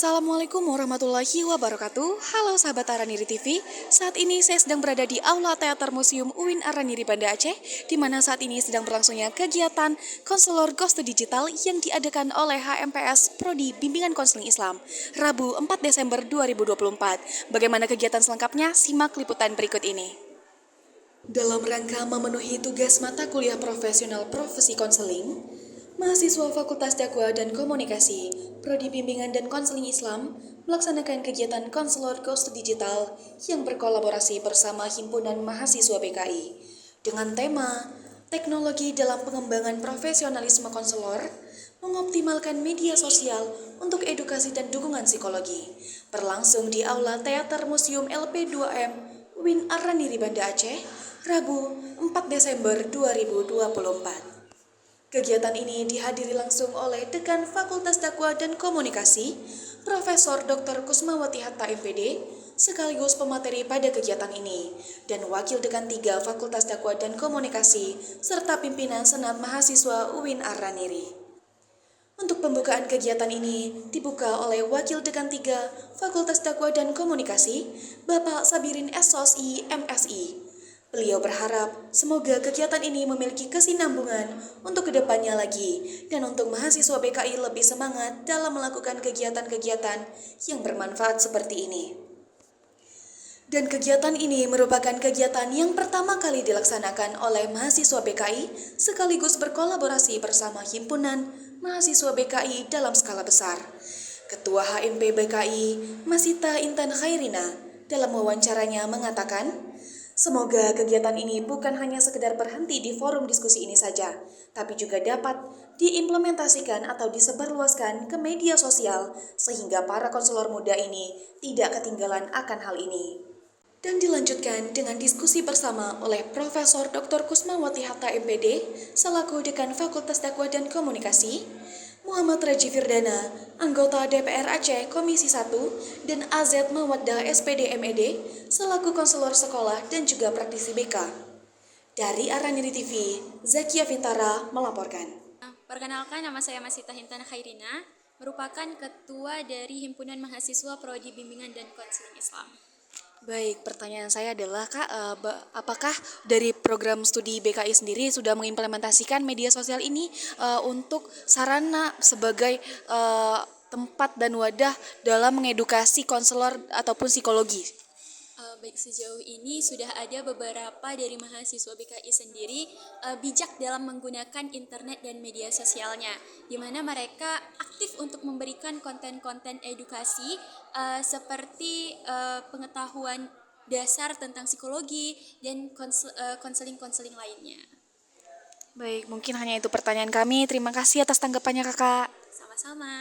Assalamualaikum warahmatullahi wabarakatuh. Halo sahabat Araniri TV. Saat ini saya sedang berada di Aula Teater Museum UIN Araniri Banda Aceh, di mana saat ini sedang berlangsungnya kegiatan Konselor Ghost Digital yang diadakan oleh HMPS Prodi Bimbingan Konseling Islam, Rabu 4 Desember 2024. Bagaimana kegiatan selengkapnya? Simak liputan berikut ini. Dalam rangka memenuhi tugas mata kuliah profesional profesi konseling, mahasiswa Fakultas Dakwah dan Komunikasi, Prodi Bimbingan dan Konseling Islam melaksanakan kegiatan Konselor Ghost Digital yang berkolaborasi bersama Himpunan Mahasiswa BKI dengan tema Teknologi dalam Pengembangan Profesionalisme Konselor, mengoptimalkan media sosial untuk edukasi dan dukungan psikologi, berlangsung di Aula Teater Museum LP2M UIN Araniri Banda Aceh, Rabu 4 Desember 2024. Kegiatan ini dihadiri langsung oleh Dekan Fakultas Dakwah dan Komunikasi, Profesor Dr. Kusmawati Hatta MPD, sekaligus pemateri pada kegiatan ini, dan Wakil Dekan 3 Fakultas Dakwah dan Komunikasi, serta pimpinan Senat Mahasiswa UIN Araniri. Untuk pembukaan kegiatan ini dibuka oleh Wakil Dekan 3 Fakultas Dakwah dan Komunikasi, Bapak Sabirin SOSI MSI. Beliau berharap semoga kegiatan ini memiliki kesinambungan untuk kedepannya lagi dan untuk mahasiswa BKI lebih semangat dalam melakukan kegiatan-kegiatan yang bermanfaat seperti ini. Dan kegiatan ini merupakan kegiatan yang pertama kali dilaksanakan oleh mahasiswa BKI sekaligus berkolaborasi bersama Himpunan Mahasiswa BKI dalam skala besar. Ketua HMP BKI, Masita Intan Khairina, dalam wawancaranya mengatakan, semoga kegiatan ini bukan hanya sekedar berhenti di forum diskusi ini saja, tapi juga dapat diimplementasikan atau disebarluaskan ke media sosial sehingga para konselor muda ini tidak ketinggalan akan hal ini. Dan dilanjutkan dengan diskusi bersama oleh Profesor Dr. Kusmawati Hatta MPD selaku Dekan Fakultas Dakwah dan Komunikasi, Muhammad Raji Firdana, anggota DPR Aceh Komisi 1, dan AZ Mawaddah SPD MED, selaku konselor sekolah dan juga praktisi BK. Dari Araniri TV, Zakia Fintara melaporkan. Perkenalkan, nama saya Masita Intan Khairina, merupakan ketua dari Himpunan Mahasiswa Prodi Bimbingan dan Konseling Islam. Baik, pertanyaan saya adalah Kak, apakah dari program studi BKI sendiri sudah mengimplementasikan media sosial ini untuk sarana sebagai tempat dan wadah dalam mengedukasi konselor ataupun psikologi? Baik, sejauh ini sudah ada beberapa dari mahasiswa BKI sendiri bijak dalam menggunakan internet dan media sosialnya, di mana mereka aktif untuk memberikan konten-konten edukasi seperti pengetahuan dasar tentang psikologi dan konseling-konseling lainnya. Baik, mungkin hanya itu pertanyaan kami. Terima kasih atas tanggapannya Kakak. Sama-sama.